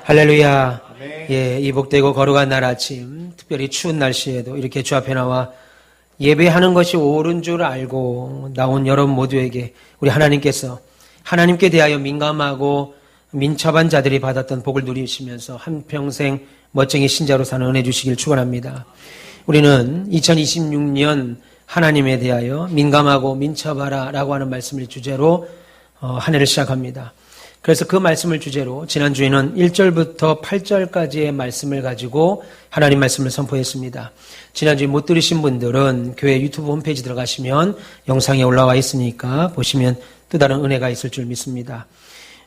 할렐루야. 아멘. 예, 이 복되고 거룩한 날 아침, 특별히 추운 날씨에도 이렇게 주 앞에 나와 예배하는 것이 옳은 줄 알고 나온 여러분 모두에게 우리 하나님께서 하나님께 대하여 민감하고 민첩한 자들이 받았던 복을 누리시면서 한평생 멋쟁이 신자로 사는 은혜 주시길 축원합니다. 우리는 2026년 하나님에 대하여 민감하고 민첩하라 라고 하는 말씀을 주제로 한 해를 시작합니다. 그래서 그 말씀을 주제로 지난주에는 1절부터 8절까지의 말씀을 가지고 하나님 말씀을 선포했습니다. 지난주에 못 들으신 분들은 교회 유튜브 홈페이지 들어가시면 영상에 올라와 있으니까 보시면 또 다른 은혜가 있을 줄 믿습니다.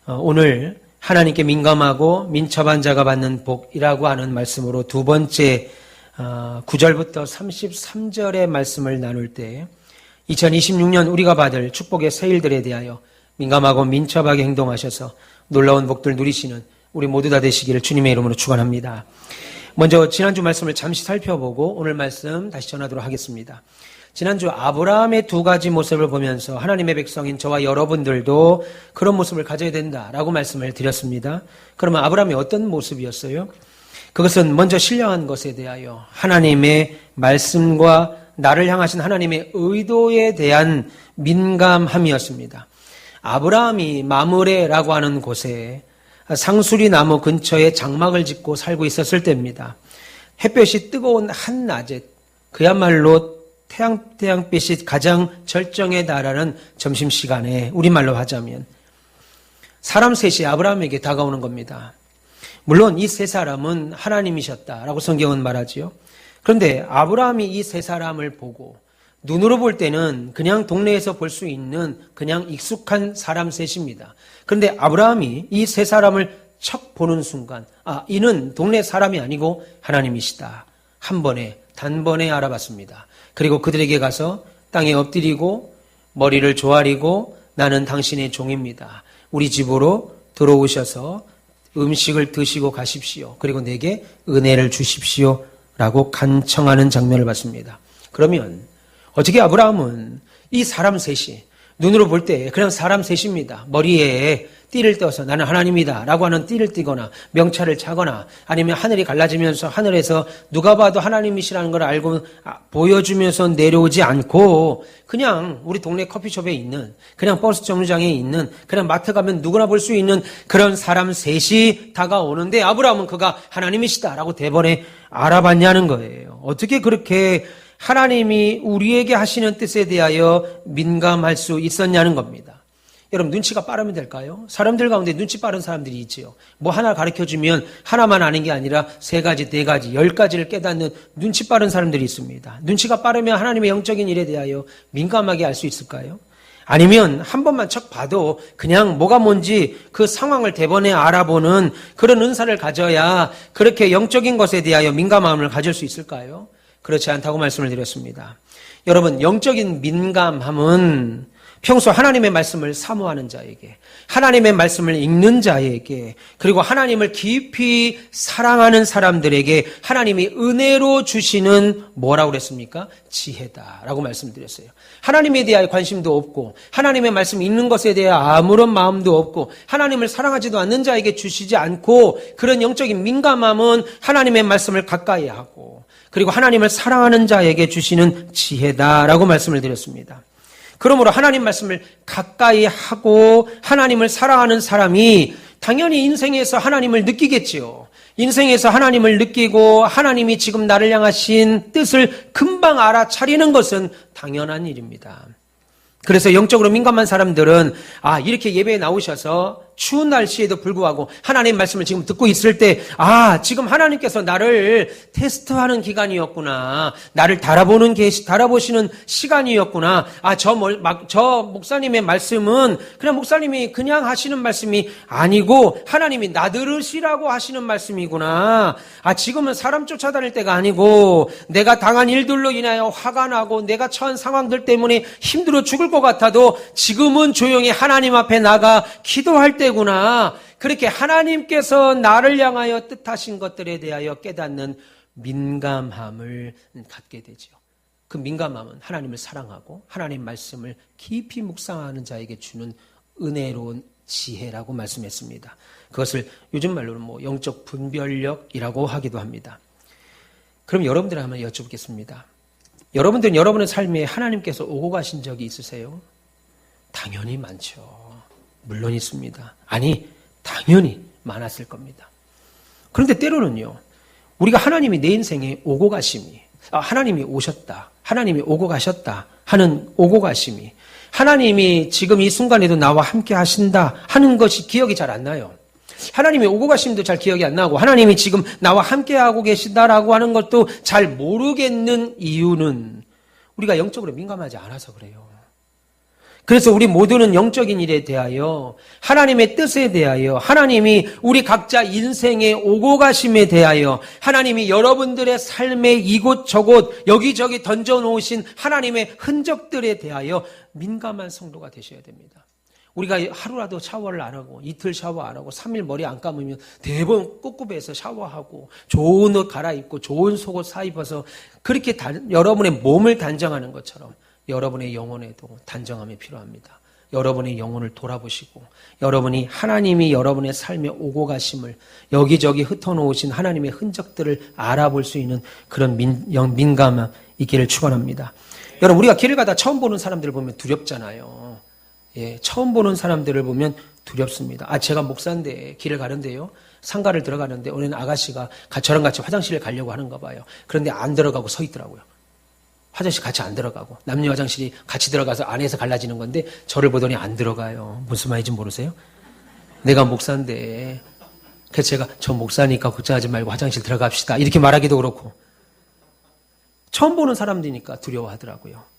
오늘 하나님께 민감하고 민첩한 자가 받는 복이라고 하는 말씀으로 두 번째 9절부터 33절의 말씀을 나눌 때 2026년 우리가 받을 축복의 새 일들에 대하여 민감하고 민첩하게 행동하셔서 놀라운 복들 누리시는 우리 모두 다 되시기를 주님의 이름으로 축원합니다. 먼저 지난주 말씀을 잠시 살펴보고 오늘 말씀 다시 전하도록 하겠습니다. 지난주 아브라함의 두 가지 모습을 보면서 하나님의 백성인 저와 여러분들도 그런 모습을 가져야 된다라고 말씀을 드렸습니다. 그러면 아브라함이 어떤 모습이었어요? 그것은 먼저 신령한 것에 대하여 하나님의 말씀과 나를 향하신 하나님의 의도에 대한 민감함이었습니다. 아브라함이 마므레라고 하는 곳에 상수리 나무 근처에 장막을 짓고 살고 있었을 때입니다. 햇볕이 뜨거운 한낮에 그야말로 태양빛이 가장 절정에 달하는 점심시간에 우리말로 하자면 사람 셋이 아브라함에게 다가오는 겁니다. 물론 이 세 사람은 하나님이셨다라고 성경은 말하지요. 그런데 아브라함이 이 세 사람을 보고 눈으로 볼 때는 그냥 동네에서 볼 수 있는 그냥 익숙한 사람 셋입니다. 그런데 아브라함이 이 세 사람을 척 보는 순간 이는 동네 사람이 아니고 하나님이시다. 한 번에 단번에 알아봤습니다. 그리고 그들에게 가서 땅에 엎드리고 머리를 조아리고 나는 당신의 종입니다. 우리 집으로 들어오셔서 음식을 드시고 가십시오. 그리고 내게 은혜를 주십시오. 라고 간청하는 장면을 봤습니다. 그러면 어떻게 아브라함은 이 사람 셋이 눈으로 볼 때 그냥 사람 셋입니다. 머리에 띠를 떼어서 나는 하나님이다 라고 하는 띠를 띠거나 명찰을 차거나 아니면 하늘이 갈라지면서 하늘에서 누가 봐도 하나님이시라는 걸 알고 보여주면서 내려오지 않고 그냥 우리 동네 커피숍에 있는 그냥 버스 정류장에 있는 그냥 마트 가면 누구나 볼 수 있는 그런 사람 셋이 다가오는데 아브라함은 그가 하나님이시다라고 대번에 알아봤냐는 거예요. 어떻게 그렇게 하나님이 우리에게 하시는 뜻에 대하여 민감할 수 있었냐는 겁니다. 여러분 눈치가 빠르면 될까요? 사람들 가운데 눈치 빠른 사람들이 있지요. 뭐 하나 가르쳐주면 하나만 아는 게 아니라 세 가지, 네 가지, 10가지를 깨닫는 눈치 빠른 사람들이 있습니다. 눈치가 빠르면 하나님의 영적인 일에 대하여 민감하게 알 수 있을까요? 아니면 한 번만 척 봐도 그냥 뭐가 뭔지 그 상황을 대번에 알아보는 그런 은사를 가져야 그렇게 영적인 것에 대하여 민감함을 가질 수 있을까요? 그렇지 않다고 말씀을 드렸습니다. 여러분 영적인 민감함은 평소 하나님의 말씀을 사모하는 자에게 하나님의 말씀을 읽는 자에게 그리고 하나님을 깊이 사랑하는 사람들에게 하나님이 은혜로 주시는 뭐라고 그랬습니까? 지혜다라고 말씀드렸어요. 하나님에 대하여 관심도 없고 하나님의 말씀 읽는 것에 대해 아무런 마음도 없고 하나님을 사랑하지도 않는 자에게 주시지 않고 그런 영적인 민감함은 하나님의 말씀을 가까이 하고 그리고 하나님을 사랑하는 자에게 주시는 지혜다라고 말씀을 드렸습니다. 그러므로 하나님 말씀을 가까이 하고 하나님을 사랑하는 사람이 당연히 인생에서 하나님을 느끼겠지요. 인생에서 하나님을 느끼고 하나님이 지금 나를 향하신 뜻을 금방 알아차리는 것은 당연한 일입니다. 그래서 영적으로 민감한 사람들은 이렇게 예배에 나오셔서 추운 날씨에도 불구하고 하나님의 말씀을 지금 듣고 있을 때 지금 하나님께서 나를 테스트하는 기간이었구나. 나를 달아보시는 시간이었구나. 저 목사님의 말씀은 그냥 목사님이 그냥 하시는 말씀이 아니고 하나님이 나들으시라고 하시는 말씀이구나. 지금은 사람 쫓아다닐 때가 아니고 내가 당한 일들로 인하여 화가 나고 내가 처한 상황들 때문에 힘들어 죽을 것 같아도 지금은 조용히 하나님 앞에 나가 기도할 때구나. 그렇게 하나님께서 나를 향하여 뜻하신 것들에 대하여 깨닫는 민감함을 갖게 되죠. 그 민감함은 하나님을 사랑하고 하나님 말씀을 깊이 묵상하는 자에게 주는 은혜로운 지혜라고 말씀했습니다. 그것을 요즘 말로는 영적 분별력이라고 하기도 합니다. 그럼 여러분들 한번 여쭤보겠습니다. 여러분들은 여러분의 삶에 하나님께서 오고 가신 적이 있으세요? 당연히 많죠. 물론 있습니다. 아니, 당연히 많았을 겁니다. 그런데 때로는요, 우리가 하나님이 내 인생에 오고 가심이, 하나님이 오셨다, 하나님이 오고 가셨다 하는 오고 가심이, 하나님이 지금 이 순간에도 나와 함께 하신다 하는 것이 기억이 잘 안 나요. 하나님이 오고 가심도 잘 기억이 안 나고, 하나님이 지금 나와 함께 하고 계시다라고 하는 것도 잘 모르겠는 이유는 우리가 영적으로 민감하지 않아서 그래요. 그래서 우리 모두는 영적인 일에 대하여, 하나님의 뜻에 대하여, 하나님이 우리 각자 인생에 오고 가심에 대하여, 하나님이 여러분들의 삶에 이곳저곳 여기저기 던져놓으신 하나님의 흔적들에 대하여 민감한 성도가 되셔야 됩니다. 우리가 하루라도 샤워를 안 하고, 이틀 샤워 안 하고, 3일 머리 안 감으면 대부분 꿉꿉해서 샤워하고, 좋은 옷 갈아입고, 좋은 속옷 사입어서 그렇게 여러분의 몸을 단정하는 것처럼 여러분의 영혼에도 단정함이 필요합니다. 여러분의 영혼을 돌아보시고, 여러분이 하나님이 여러분의 삶에 오고 가심을, 여기저기 흩어놓으신 하나님의 흔적들을 알아볼 수 있는 그런 민감함 있기를 축원합니다. 여러분, 우리가 길을 가다 처음 보는 사람들을 보면 두렵잖아요. 예, 처음 보는 사람들을 보면 두렵습니다. 제가 목사인데 길을 가는데요, 상가를 들어가는데 어느 아가씨가 저랑 같이 화장실에 가려고 하는가 봐요. 그런데 안 들어가고 서 있더라고요. 화장실 같이 안 들어가고, 남녀 화장실이 같이 들어가서 안에서 갈라지는 건데 저를 보더니 안 들어가요. 무슨 말인지 모르세요? 내가 목사인데. 그래서 제가 저 목사니까 걱정하지 말고 화장실 들어갑시다 이렇게 말하기도 그렇고, 처음 보는 사람들이니까 두려워하더라고요.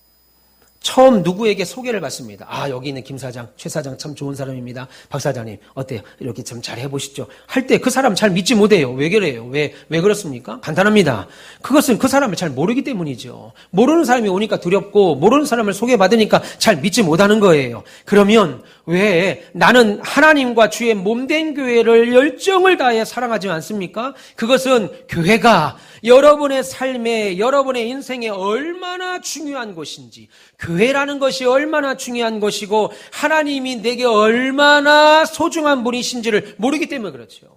처음 누구에게 소개를 받습니다. 여기 있는 김 사장, 최 사장 참 좋은 사람입니다. 박 사장님 어때요? 이렇게 좀 잘 해보시죠. 할 때 그 사람 잘 믿지 못해요. 왜 그래요? 왜 그렇습니까? 간단합니다. 그것은 그 사람을 잘 모르기 때문이죠. 모르는 사람이 오니까 두렵고, 모르는 사람을 소개받으니까 잘 믿지 못하는 거예요. 그러면 왜 나는 하나님과 주의 몸된 교회를 열정을 다해 사랑하지 않습니까? 그것은 교회가 여러분의 삶에, 여러분의 인생에 얼마나 중요한 것인지, 교회라는 것이 얼마나 중요한 것이고 하나님이 내게 얼마나 소중한 분이신지를 모르기 때문에 그렇죠.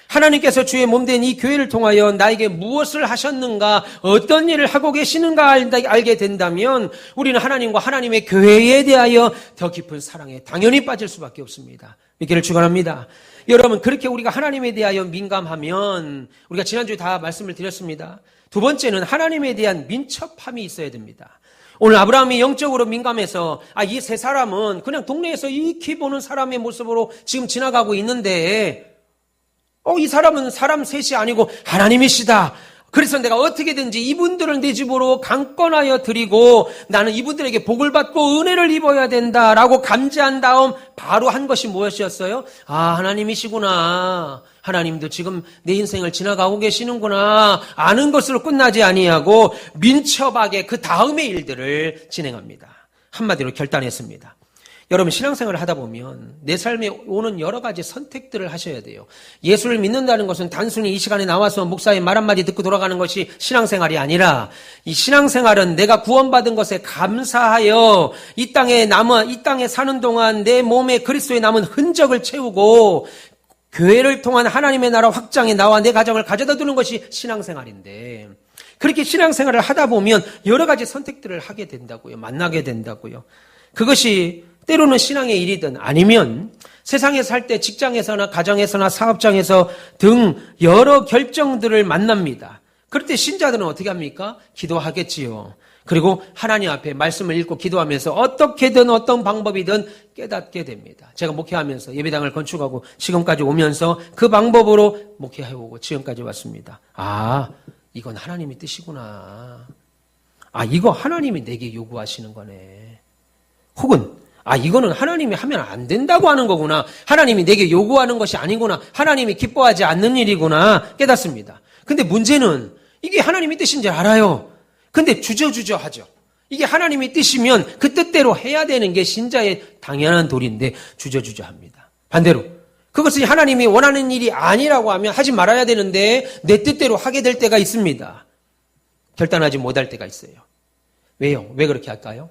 하나님께서 주의 몸된 이 교회를 통하여 나에게 무엇을 하셨는가, 어떤 일을 하고 계시는가 알게 된다면 우리는 하나님과 하나님의 교회에 대하여 더 깊은 사랑에 당연히 빠질 수밖에 없습니다. 믿기를 축원합니다. 여러분, 그렇게 우리가 하나님에 대하여 민감하면, 우리가 지난주에 다 말씀을 드렸습니다. 두 번째는 하나님에 대한 민첩함이 있어야 됩니다. 오늘 아브라함이 영적으로 민감해서 이 세 사람은 그냥 동네에서 익히 보는 사람의 모습으로 지금 지나가고 있는데 이 사람은 사람 셋이 아니고 하나님이시다. 그래서 내가 어떻게든지 이분들을 내 집으로 강권하여 드리고 나는 이분들에게 복을 받고 은혜를 입어야 된다라고 감지한 다음 바로 한 것이 무엇이었어요? 하나님이시구나. 하나님도 지금 내 인생을 지나가고 계시는구나. 아는 것으로 끝나지 아니하고 민첩하게 그 다음의 일들을 진행합니다. 한마디로 결단했습니다. 여러분, 신앙생활을 하다 보면 내 삶에 오는 여러 가지 선택들을 하셔야 돼요. 예수를 믿는다는 것은 단순히 이 시간에 나와서 목사의 말 한마디 듣고 돌아가는 것이 신앙생활이 아니라, 이 신앙생활은 내가 구원받은 것에 감사하여 이 땅에 사는 동안 내 몸에 그리스도의 남은 흔적을 채우고 교회를 통한 하나님의 나라 확장에 나와 내 가정을 가져다 두는 것이 신앙생활인데, 그렇게 신앙생활을 하다 보면 여러 가지 선택들을 하게 된다고요. 만나게 된다고요. 그것이 때로는 신앙의 일이든 아니면 세상에 살 때 직장에서나 가정에서나 사업장에서 등 여러 결정들을 만납니다. 그럴 때 신자들은 어떻게 합니까? 기도하겠지요. 그리고 하나님 앞에 말씀을 읽고 기도하면서 어떻게든 어떤 방법이든 깨닫게 됩니다. 제가 목회하면서 예배당을 건축하고 지금까지 오면서 그 방법으로 목회해오고 지금까지 왔습니다. 이건 하나님의 뜻이구나. 이거 하나님이 내게 요구하시는 거네. 혹은 이거는 하나님이 하면 안 된다고 하는 거구나. 하나님이 내게 요구하는 것이 아니구나. 하나님이 기뻐하지 않는 일이구나. 깨닫습니다. 근데 문제는 이게 하나님의 뜻인 줄 알아요. 근데 주저주저 하죠. 이게 하나님의 뜻이면 그 뜻대로 해야 되는 게 신자의 당연한 도리인데 주저주저 합니다. 반대로 그것이 하나님이 원하는 일이 아니라고 하면 하지 말아야 되는데 내 뜻대로 하게 될 때가 있습니다. 결단하지 못할 때가 있어요. 왜요? 왜 그렇게 할까요?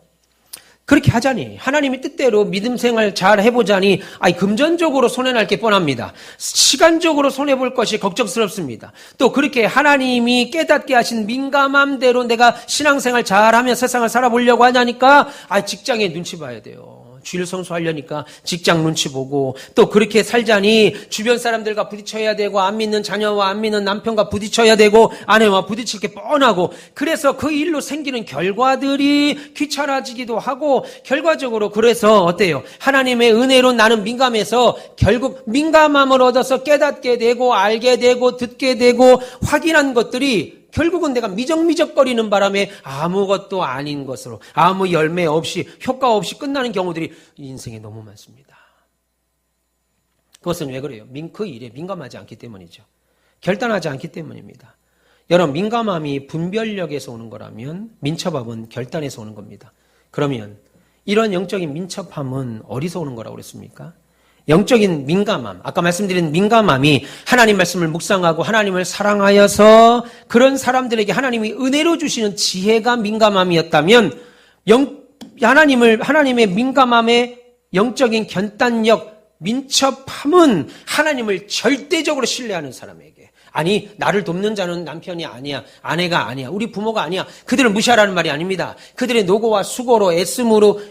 그렇게 하자니 하나님의 뜻대로 믿음 생활 잘 해보자니 금전적으로 손해날 게 뻔합니다. 시간적으로 손해볼 것이 걱정스럽습니다. 또 그렇게 하나님이 깨닫게 하신 민감함대로 내가 신앙생활 잘하며 세상을 살아보려고 하냐니까 직장에 눈치 봐야 돼요. 주일 성수하려니까 직장 눈치 보고 또 그렇게 살자니 주변 사람들과 부딪혀야 되고 안 믿는 자녀와 안 믿는 남편과 부딪혀야 되고 아내와 부딪힐 게 뻔하고 그래서 그 일로 생기는 결과들이 귀찮아지기도 하고 결과적으로 그래서 어때요? 하나님의 은혜로 나는 민감해서 결국 민감함을 얻어서 깨닫게 되고 알게 되고 듣게 되고 확인한 것들이 결국은 내가 미적미적거리는 바람에 아무것도 아닌 것으로 아무 열매 없이 효과 없이 끝나는 경우들이 인생에 너무 많습니다. 그것은 왜 그래요? 그 일에 민감하지 않기 때문이죠. 결단하지 않기 때문입니다. 여러분 민감함이 분별력에서 오는 거라면 민첩함은 결단에서 오는 겁니다. 그러면 이런 영적인 민첩함은 어디서 오는 거라고 그랬습니까? 영적인 민감함, 아까 말씀드린 민감함이 하나님 말씀을 묵상하고 하나님을 사랑하여서 그런 사람들에게 하나님이 은혜로 주시는 지혜가 민감함이었다면 하나님의 민감함의 영적인 결단력, 민첩함은 하나님을 절대적으로 신뢰하는 사람에게 아니 나를 돕는 자는 남편이 아니야, 아내가 아니야, 우리 부모가 아니야 그들을 무시하라는 말이 아닙니다. 그들의 노고와 수고로 애씀으로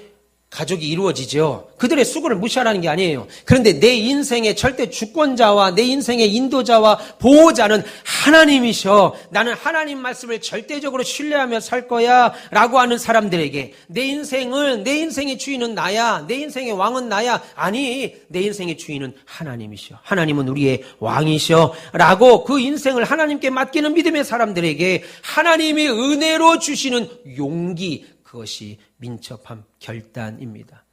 가족이 이루어지죠. 그들의 수고를 무시하라는 게 아니에요. 그런데 내 인생의 절대 주권자와 내 인생의 인도자와 보호자는 하나님이셔. 나는 하나님 말씀을 절대적으로 신뢰하며 살 거야 라고 하는 사람들에게 내 인생의 주인은 나야, 내 인생의 왕은 나야, 아니 내 인생의 주인은 하나님이셔, 하나님은 우리의 왕이셔 라고 그 인생을 하나님께 맡기는 믿음의 사람들에게 하나님이 은혜로 주시는 용기, 그것이 민첩함, 결단입니다.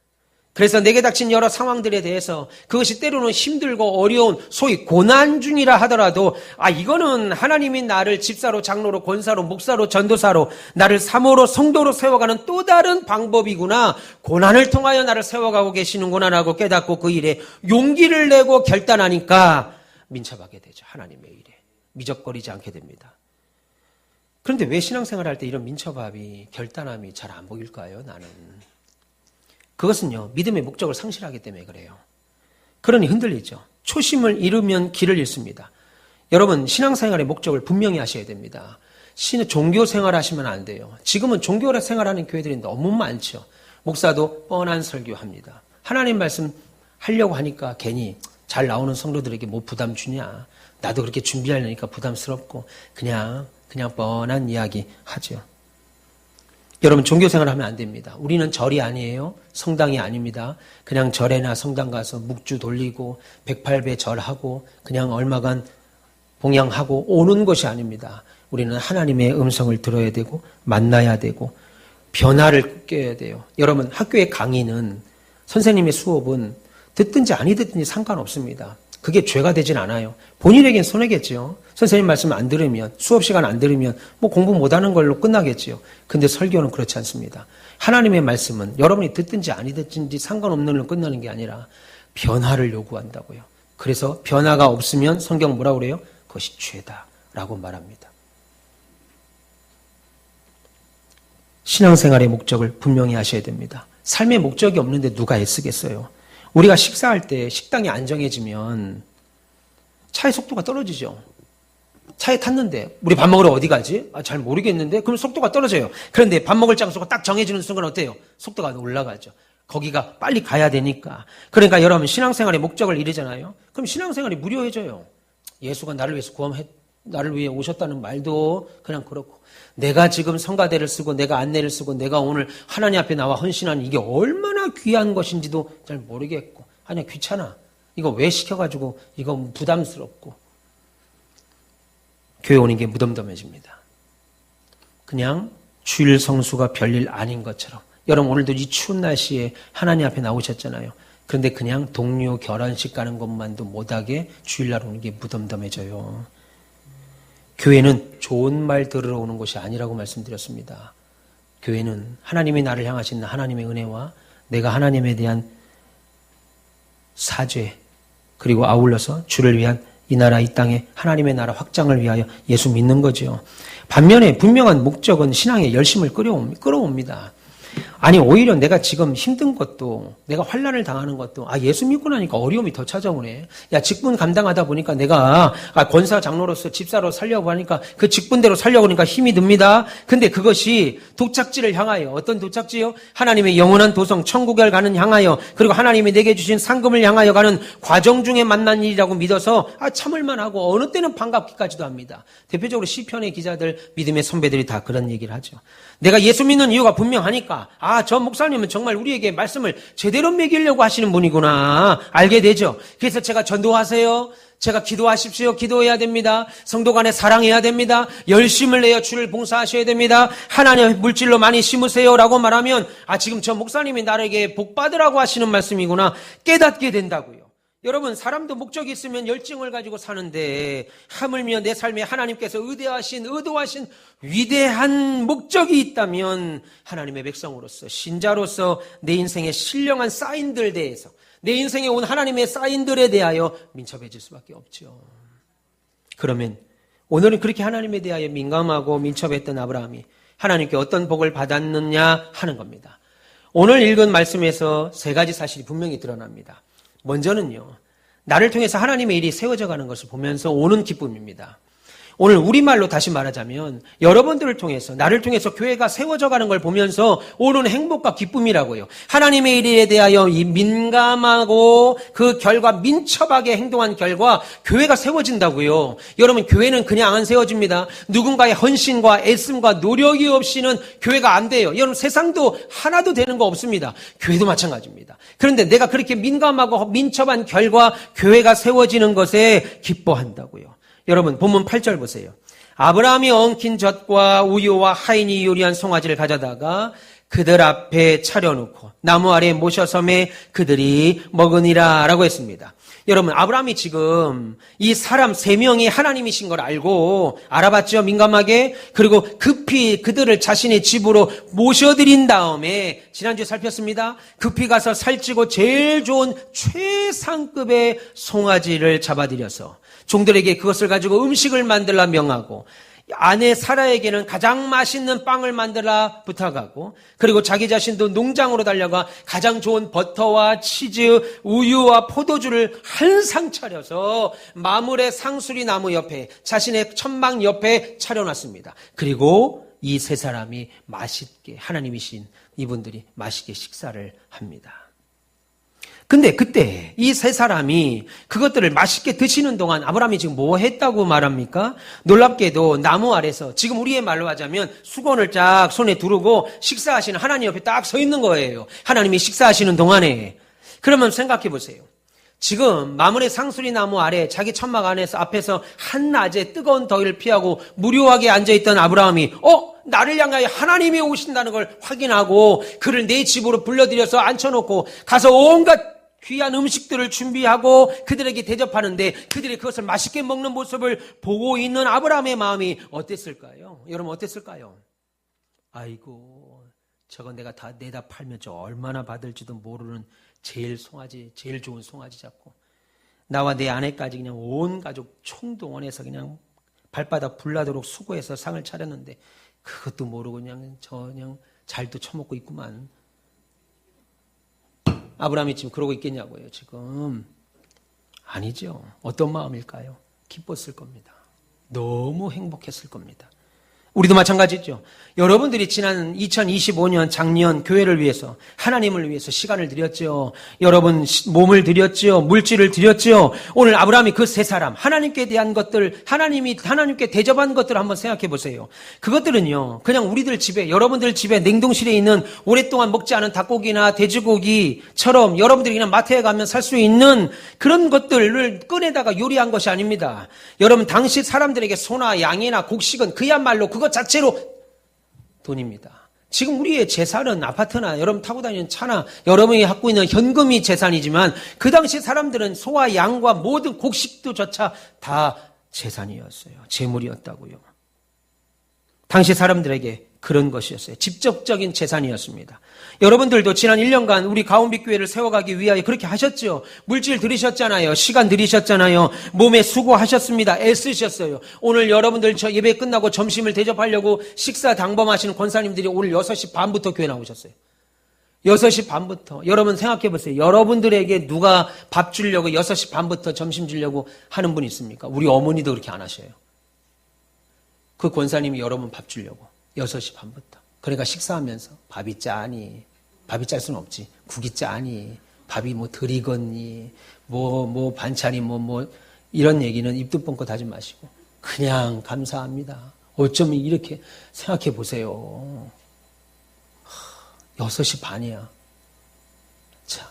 그래서 내게 닥친 여러 상황들에 대해서 그것이 때로는 힘들고 어려운 소위 고난 중이라 하더라도 이거는 하나님이 나를 집사로, 장로로, 권사로, 목사로, 전도사로 나를 사모로, 성도로 세워가는 또 다른 방법이구나, 고난을 통하여 나를 세워가고 계시는구나 라고 깨닫고 그 일에 용기를 내고 결단하니까 민첩하게 되죠. 하나님의 일에 미적거리지 않게 됩니다. 그런데 왜 신앙생활 할 때 이런 민첩함이, 결단함이 잘 안 보일까요? 나는. 그것은요, 믿음의 목적을 상실하기 때문에 그래요. 그러니 흔들리죠. 초심을 잃으면 길을 잃습니다. 여러분, 신앙생활의 목적을 분명히 하셔야 됩니다. 종교생활 하시면 안 돼요. 지금은 종교생활하는 교회들이 너무 많죠. 목사도 뻔한 설교합니다. 하나님 말씀 하려고 하니까 괜히 잘 나오는 성도들에게 뭐 부담 주냐. 나도 그렇게 준비하려니까 부담스럽고 그냥 뻔한 이야기 하죠. 여러분 종교생활 하면 안 됩니다. 우리는 절이 아니에요. 성당이 아닙니다. 그냥 절에나 성당 가서 묵주 돌리고 108배 절하고 그냥 얼마간 봉양하고 오는 것이 아닙니다. 우리는 하나님의 음성을 들어야 되고 만나야 되고 변화를 꾀야 돼요. 여러분 학교의 강의는 선생님의 수업은 듣든지 아니 듣든지 상관없습니다. 그게 죄가 되진 않아요. 본인에겐 손해겠죠. 선생님 말씀 안 들으면, 수업 시간 안 들으면 뭐 공부 못하는 걸로 끝나겠죠. 근데 설교는 그렇지 않습니다. 하나님의 말씀은 여러분이 듣든지 아니 듣든지 상관없는 걸로 끝나는 게 아니라 변화를 요구한다고요. 그래서 변화가 없으면 성경 뭐라고 그래요? 그것이 죄다라고 말합니다. 신앙생활의 목적을 분명히 하셔야 됩니다. 삶의 목적이 없는데 누가 애쓰겠어요? 우리가 식사할 때 식당이 안 정해지면 차의 속도가 떨어지죠. 차에 탔는데 우리 밥 먹으러 어디 가지? 잘 모르겠는데 그럼 속도가 떨어져요. 그런데 밥 먹을 장소가 딱 정해지는 순간 어때요? 속도가 올라가죠. 거기가 빨리 가야 되니까. 그러니까 여러분 신앙생활의 목적을 이루잖아요. 그럼 신앙생활이 무료해져요. 예수가 나를 위해 오셨다는 말도 그냥 그렇고 내가 지금 성가대를 쓰고 내가 안내를 쓰고 내가 오늘 하나님 앞에 나와 헌신하는 이게 얼마나 귀한 것인지도 잘 모르겠고 아니 귀찮아. 이거 왜 시켜가지고 이거 부담스럽고 교회 오는 게 무덤덤해집니다. 그냥 주일 성수가 별일 아닌 것처럼 여러분 오늘도 이 추운 날씨에 하나님 앞에 나오셨잖아요. 그런데 그냥 동료 결혼식 가는 것만도 못하게 주일날 오는 게 무덤덤해져요. 교회는 좋은 말 들으러 오는 것이 아니라고 말씀드렸습니다. 교회는 하나님이 나를 향하신 하나님의 은혜와 내가 하나님에 대한 사죄 그리고 아울러서 주를 위한 이 나라 이 땅에 하나님의 나라 확장을 위하여 예수 믿는 거죠. 반면에 분명한 목적은 신앙의 열심을 끌어옵니다. 아니 오히려 내가 지금 힘든 것도 내가 환난을 당하는 것도 예수 믿고 나니까 어려움이 더 찾아오네. 야 직분 감당하다 보니까 내가 권사 장로로서 집사로 살려고 하니까 그 직분대로 살려고 하니까 힘이 듭니다. 근데 그것이 도착지를 향하여 어떤 도착지요? 하나님의 영원한 도성 천국을 가는 향하여 그리고 하나님이 내게 주신 상급을 향하여 가는 과정 중에 만난 일이라고 믿어서 참을만 하고 어느 때는 반갑기까지도 합니다. 대표적으로 시편의 기자들 믿음의 선배들이 다 그런 얘기를 하죠. 내가 예수 믿는 이유가 분명하니까 저 목사님은 정말 우리에게 말씀을 제대로 먹이려고 하시는 분이구나 알게 되죠. 그래서 제가 전도하세요. 제가 기도하십시오. 기도해야 됩니다. 성도 간에 사랑해야 됩니다. 열심을 내어 주를 봉사하셔야 됩니다. 하나님의 물질로 많이 심으세요라고 말하면 지금 저 목사님이 나에게 복 받으라고 하시는 말씀이구나 깨닫게 된다고요. 여러분 사람도 목적이 있으면 열정을 가지고 사는데 하물며 내 삶에 하나님께서 의도하신 위대한 목적이 있다면 하나님의 백성으로서 신자로서 내 인생의 신령한 사인들에 대해서 내 인생에 온 하나님의 사인들에 대하여 민첩해질 수밖에 없죠. 그러면 오늘은 그렇게 하나님에 대하여 민감하고 민첩했던 아브라함이 하나님께 어떤 복을 받았느냐 하는 겁니다. 오늘 읽은 말씀에서 세 가지 사실이 분명히 드러납니다. 먼저는요, 나를 통해서 하나님의 일이 세워져 가는 것을 보면서 오는 기쁨입니다. 오늘 우리말로 다시 말하자면 여러분들을 통해서 나를 통해서 교회가 세워져 가는 걸 보면서 오는 행복과 기쁨이라고요. 하나님의 일에 대하여 이 민감하고 그 결과 민첩하게 행동한 결과 교회가 세워진다고요. 여러분 교회는 그냥 안 세워집니다. 누군가의 헌신과 애씀과 노력이 없이는 교회가 안 돼요. 여러분 세상도 하나도 되는 거 없습니다. 교회도 마찬가지입니다. 그런데 내가 그렇게 민감하고 민첩한 결과 교회가 세워지는 것에 기뻐한다고요. 여러분 본문 8절 보세요. 아브라함이 엉킨 젖과 우유와 하인이 요리한 송아지를 가져다가 그들 앞에 차려놓고 나무 아래 모셔섬에 그들이 먹으니라 라고 했습니다. 여러분 아브라함이 지금 이 사람 3명이 하나님이신 걸 알고 알아봤죠. 민감하게. 그리고 급히 그들을 자신의 집으로 모셔드린 다음에 지난주에 살폈습니다. 급히 가서 살찌고 제일 좋은 최상급의 송아지를 잡아들여서 종들에게 그것을 가지고 음식을 만들라 명하고 아내 사라에게는 가장 맛있는 빵을 만들라 부탁하고 그리고 자기 자신도 농장으로 달려가 가장 좋은 버터와 치즈, 우유와 포도주를 한 상 차려서 마물의 상수리 나무 옆에 자신의 천막 옆에 차려놨습니다. 그리고 이 세 사람이 맛있게 하나님이신 이분들이 맛있게 식사를 합니다. 근데 그때 이 세 사람이 그것들을 맛있게 드시는 동안 아브라함이 지금 뭐 했다고 말합니까? 놀랍게도 나무 아래서 지금 우리의 말로 하자면 수건을 쫙 손에 두르고 식사하시는 하나님 옆에 딱 서 있는 거예요. 하나님이 식사하시는 동안에. 그러면 생각해 보세요. 지금 마물의 상수리 나무 아래 자기 천막 안에서 앞에서 한낮에 뜨거운 더위를 피하고 무료하게 앉아있던 아브라함이 나를 향하여 하나님이 오신다는 걸 확인하고 그를 내 집으로 불러들여서 앉혀놓고 가서 온갖 귀한 음식들을 준비하고 그들에게 대접하는데 그들이 그것을 맛있게 먹는 모습을 보고 있는 아브라함의 마음이 어땠을까요? 여러분 어땠을까요? 아이고 저건 내가 다 내다 팔면 저 얼마나 받을지도 모르는 제일 좋은 송아지 잡고 나와 내 아내까지 그냥 온 가족 총동원해서 그냥 발바닥 불나도록 수고해서 상을 차렸는데 그것도 모르고 그냥 잘도 처먹고 있구만. 아브라함이 지금 그러고 있겠냐고요, 지금. 아니죠. 어떤 마음일까요? 기뻤을 겁니다. 너무 행복했을 겁니다. 우리도 마찬가지죠. 여러분들이 지난 2025년 작년 교회를 위해서 하나님을 위해서 시간을 드렸죠. 여러분 몸을 드렸죠. 물질을 드렸죠. 오늘 아브라함이 그 세 사람 하나님께 대한 것들 하나님께 대접한 것들을 한번 생각해 보세요. 그것들은요. 그냥 우리들 집에 여러분들 집에 냉동실에 있는 오랫동안 먹지 않은 닭고기나 돼지고기처럼 여러분들이 그냥 마트에 가면 살 수 있는 그런 것들을 꺼내다가 요리한 것이 아닙니다. 여러분 당시 사람들에게 소나 양이나 곡식은 그야말로 그것 자체로 돈입니다. 지금 우리의 재산은 아파트나 여러분 타고 다니는 차나 여러분이 갖고 있는 현금이 재산이지만 그 당시 사람들은 소와 양과 모든 곡식도조차 다 재산이었어요. 재물이었다고요. 당시 사람들에게 그런 것이었어요. 직접적인 재산이었습니다. 여러분들도 지난 1년간 우리 가온빛교회를 세워가기 위하여 그렇게 하셨죠. 물질 들이셨잖아요. 시간 들이셨잖아요. 몸에 수고하셨습니다. 애쓰셨어요. 오늘 여러분들 저 예배 끝나고 점심을 대접하려고 식사 당범하시는 권사님들이 오늘 6시 반부터 교회 나오셨어요. 6시 반부터. 여러분 생각해 보세요. 여러분들에게 누가 밥 주려고 6시 반부터 점심 주려고 하는 분 있습니까? 우리 어머니도 그렇게 안 하셔요. 그 권사님이 여러분 밥 주려고 6시 반부터. 그러니까 식사하면서 밥이 짜니? 밥이 짤 수는 없지. 국이 짜니? 밥이 뭐 덜 익었니? 뭐 반찬이 뭐 이런 얘기는 입도 뻥긋 하지 마시고 그냥 감사합니다. 어쩌면 이렇게 생각해 보세요. 6시 반이야. 참.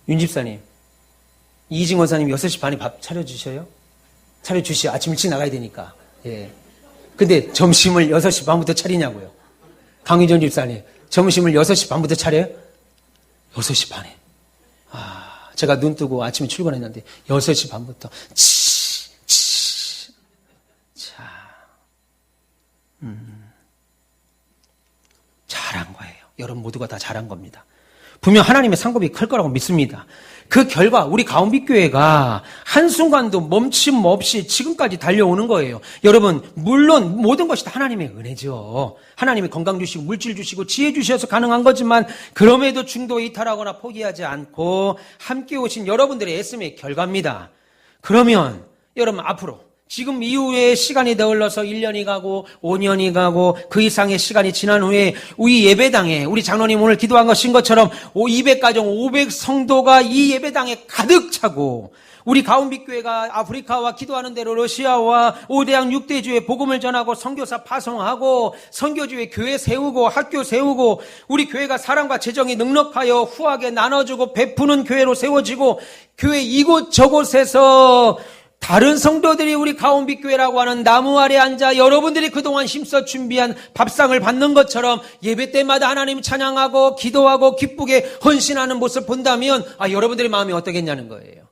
윤 집사님, 이징 원사님 6시 반에 밥 차려주셔요? 차려주시오. 아침 일찍 나가야 되니까. 예. 근데 점심을 6시 반부터 차리냐고요. 강희전 집사님, 점심을 6시 반부터 차려요? 6시 반에. 제가 눈 뜨고 아침에 출근했는데 6시 반부터 자, 잘한 거예요. 여러분 모두가 다 잘한 겁니다. 분명 하나님의 상급이 클 거라고 믿습니다. 그 결과 우리 가온빛교회가 한순간도 멈춤 없이 지금까지 달려오는 거예요. 여러분 물론 모든 것이 다 하나님의 은혜죠. 하나님이 건강 주시고 물질 주시고 지혜 주셔서 가능한 거지만 그럼에도 중도에 이탈하거나 포기하지 않고 함께 오신 여러분들의 애씀의 결과입니다. 그러면 여러분 앞으로 지금 이후에 시간이 더 흘러서 1년이 가고 5년이 가고 그 이상의 시간이 지난 후에 우리 예배당에 우리 장로님 오늘 기도한 것인 것처럼 200가정 500성도가 이 예배당에 가득 차고 우리 가온빛교회가 아프리카와 기도하는 대로 러시아와 5대양 6대주에 복음을 전하고 선교사 파송하고 선교주에 교회 세우고 학교 세우고 우리 교회가 사랑과 재정이 넉넉하여 후하게 나눠주고 베푸는 교회로 세워지고 교회 이곳저곳에서 다른 성도들이 우리 가온빛교회라고 하는 나무 아래 앉아 여러분들이 그동안 힘써 준비한 밥상을 받는 것처럼 예배 때마다 하나님 찬양하고 기도하고 기쁘게 헌신하는 모습을 본다면 여러분들의 마음이 어떠겠냐는 거예요.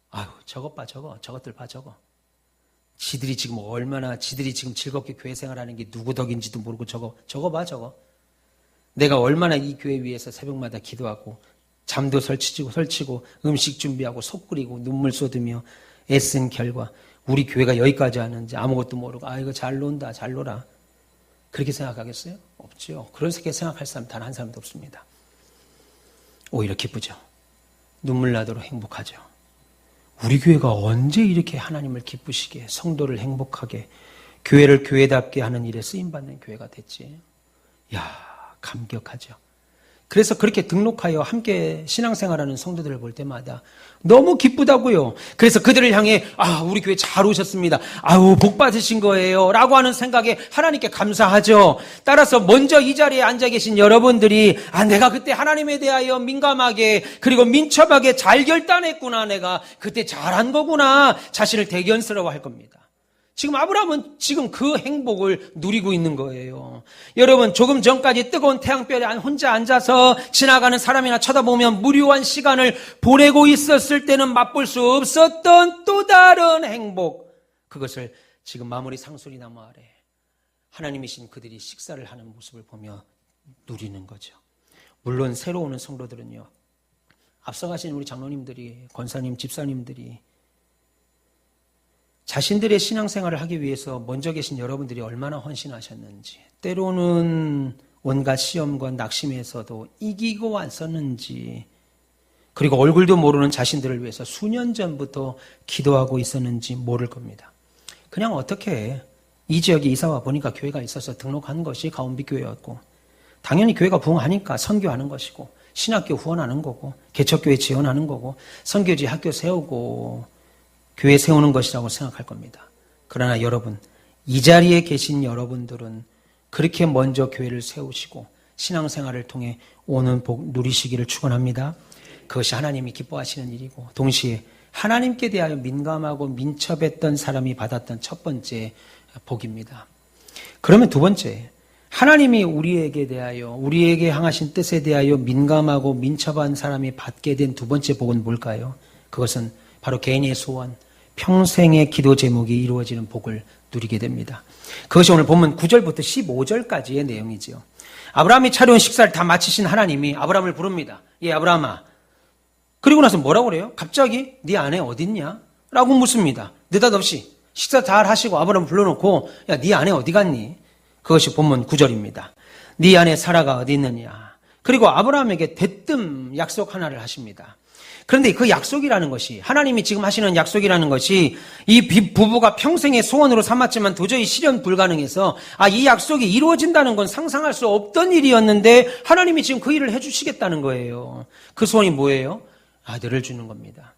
아유 저것 봐 저것들 봐 저거. 지들이 지금 즐겁게 교회 생활하는 게 누구 덕인지도 모르고 저거 봐 저거. 내가 얼마나 이 교회 위해서 새벽마다 기도하고 잠도 설치고 음식 준비하고 속 끓이고 눈물 쏟으며 애쓴 결과 우리 교회가 여기까지 하는지 아무것도 모르고 이거 잘 논다 잘 놀아 그렇게 생각하겠어요? 없죠. 그렇게 생각할 사람 단 한 사람도 없습니다. 오히려 기쁘죠. 눈물 나도록 행복하죠. 우리 교회가 언제 이렇게 하나님을 기쁘시게 성도를 행복하게 교회를 교회답게 하는 일에 쓰임받는 교회가 됐지. 감격하죠. 그래서 그렇게 등록하여 함께 신앙생활하는 성도들을 볼 때마다 너무 기쁘다고요. 그래서 그들을 향해 우리 교회 잘 오셨습니다. 복 받으신 거예요. 라고 하는 생각에 하나님께 감사하죠. 따라서 먼저 이 자리에 앉아 계신 여러분들이 내가 그때 하나님에 대하여 민감하게 그리고 민첩하게 잘 결단했구나. 내가 그때 잘한 거구나. 자신을 대견스러워 할 겁니다. 지금 아브라함은 지금 그 행복을 누리고 있는 거예요. 여러분 조금 전까지 뜨거운 태양볕에 혼자 앉아서 지나가는 사람이나 쳐다보면 무료한 시간을 보내고 있었을 때는 맛볼 수 없었던 또 다른 행복. 그것을 지금 마무리 상수리나무 아래 하나님이신 그들이 식사를 하는 모습을 보며 누리는 거죠. 물론 새로 오는 성도들은요. 앞서가신 우리 장로님들이 권사님 집사님들이 자신들의 신앙생활을 하기 위해서 먼저 계신 여러분들이 얼마나 헌신하셨는지 때로는 온갖 시험과 낙심에서도 이기고 왔었는지 그리고 얼굴도 모르는 자신들을 위해서 수년 전부터 기도하고 있었는지 모를 겁니다. 그냥 어떻게 이 지역에 이사와 보니까 교회가 있어서 등록한 것이 가온빛교회였고 당연히 교회가 부흥하니까 선교하는 것이고 신학교 후원하는 거고 개척교회 지원하는 거고 선교지 학교 세우고 교회 세우는 것이라고 생각할 겁니다. 그러나 여러분, 이 자리에 계신 여러분들은 그렇게 먼저 교회를 세우시고 신앙생활을 통해 오는 복 누리시기를 축원합니다. 그것이 하나님이 기뻐하시는 일이고 동시에 하나님께 대하여 민감하고 민첩했던 사람이 받았던 첫 번째 복입니다. 그러면 두 번째, 하나님이 우리에게 대하여 우리에게 향하신 뜻에 대하여 민감하고 민첩한 사람이 받게 된 두 번째 복은 뭘까요? 그것은 바로 개인의 소원, 평생의 기도 제목이 이루어지는 복을 누리게 됩니다. 그것이 오늘 본문 9절부터 15절까지의 내용이지요. 아브라함이 차려온 식사를 다 마치신 하나님이 아브라함을 부릅니다. 아브라함아. 그리고 나서 뭐라고 그래요? 갑자기 네 아내 어딨냐? 라고 묻습니다. 느닷없이 식사 잘 하시고 아브라함을 불러놓고 네 아내 어디 갔니? 그것이 본문 9절입니다. 네 안에 사라가 어디 있느냐. 그리고 아브라함에게 대뜸 약속 하나를 하십니다. 그런데 그 약속이라는 것이, 하나님이 지금 하시는 약속이라는 것이 이 부부가 평생의 소원으로 삼았지만 도저히 실현 불가능해서 이 약속이 이루어진다는 건 상상할 수 없던 일이었는데 하나님이 지금 그 일을 해주시겠다는 거예요. 그 소원이 뭐예요? 아들을 주는 겁니다.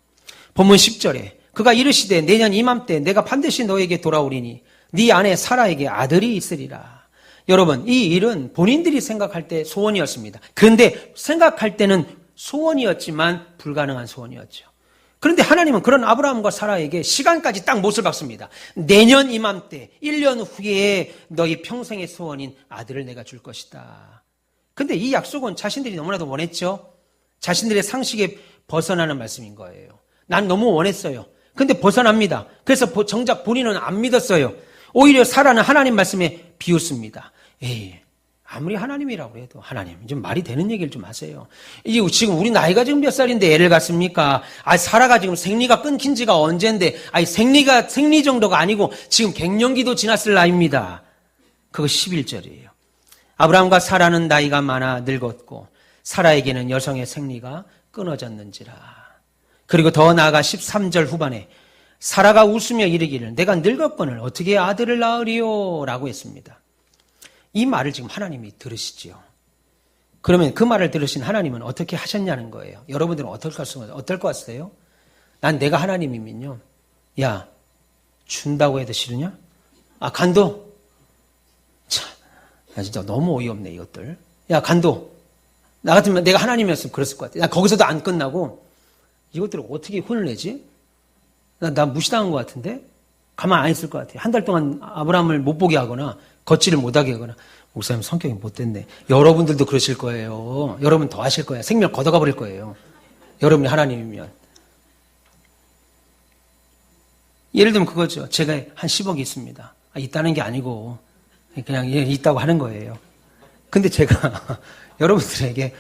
본문 10절에 그가 이르시되 내년 이맘때 내가 반드시 너에게 돌아오리니 네 아내 사라에게 아들이 있으리라. 여러분, 이 일은 본인들이 생각할 때 소원이었습니다. 그런데 생각할 때는 소원이었지만 불가능한 소원이었죠. 그런데 하나님은 그런 아브라함과 사라에게 시간까지 딱 못을 박습니다. 내년 이맘때 1년 후에 너희 평생의 소원인 아들을 내가 줄 것이다. 그런데 이 약속은 자신들이 너무나도 원했죠. 자신들의 상식에 벗어나는 말씀인 거예요. 난 너무 원했어요. 근데 벗어납니다. 그래서 정작 본인은 안 믿었어요. 오히려 사라는 하나님 말씀에 비웃습니다. 에이, 아무리 하나님이라고 해도 하나님 좀 말이 되는 얘기를 좀 하세요. 이게 지금 우리 나이가 지금 몇 살인데 애를 갖습니까? 사라가 지금 생리가 끊긴 지가 언젠데, 생리 정도가 아니고 지금 갱년기도 지났을 나이입니다. 그거 11절이에요. 아브라함과 사라는 나이가 많아 늙었고 사라에게는 여성의 생리가 끊어졌는지라. 그리고 더 나아가 13절 후반에 사라가 웃으며 이르기를 내가 늙었거늘 어떻게 아들을 낳으리요? 라고 했습니다. 이 말을 지금 하나님이 들으시지요. 그러면 그 말을 들으신 하나님은 어떻게 하셨냐는 거예요. 여러분들은 어떨 것 같으세요? 난 내가 하나님이면요. 야, 준다고 해도 싫으냐? 간도. 참, 나 진짜 너무 어이없네, 이것들. 야, 간도. 나 같으면 내가 하나님이었으면 그랬을 것 같아. 거기서도 안 끝나고 이것들을 어떻게 혼을 내지? 나 무시당한 것 같은데? 가만 안 있을 것 같아. 한 달 동안 아브라함을 못 보게 하거나 걷지를 못하게 하거나. 목사님 성격이 못됐네. 여러분들도 그러실 거예요. 여러분 더 하실 거예요. 생명 걷어가 버릴 거예요. 여러분이 하나님이면. 예를 들면 그거죠. 제가 한 10억이 있습니다. 있다는 게 아니고 그냥 있다고 하는 거예요. 근데 제가 여러분들에게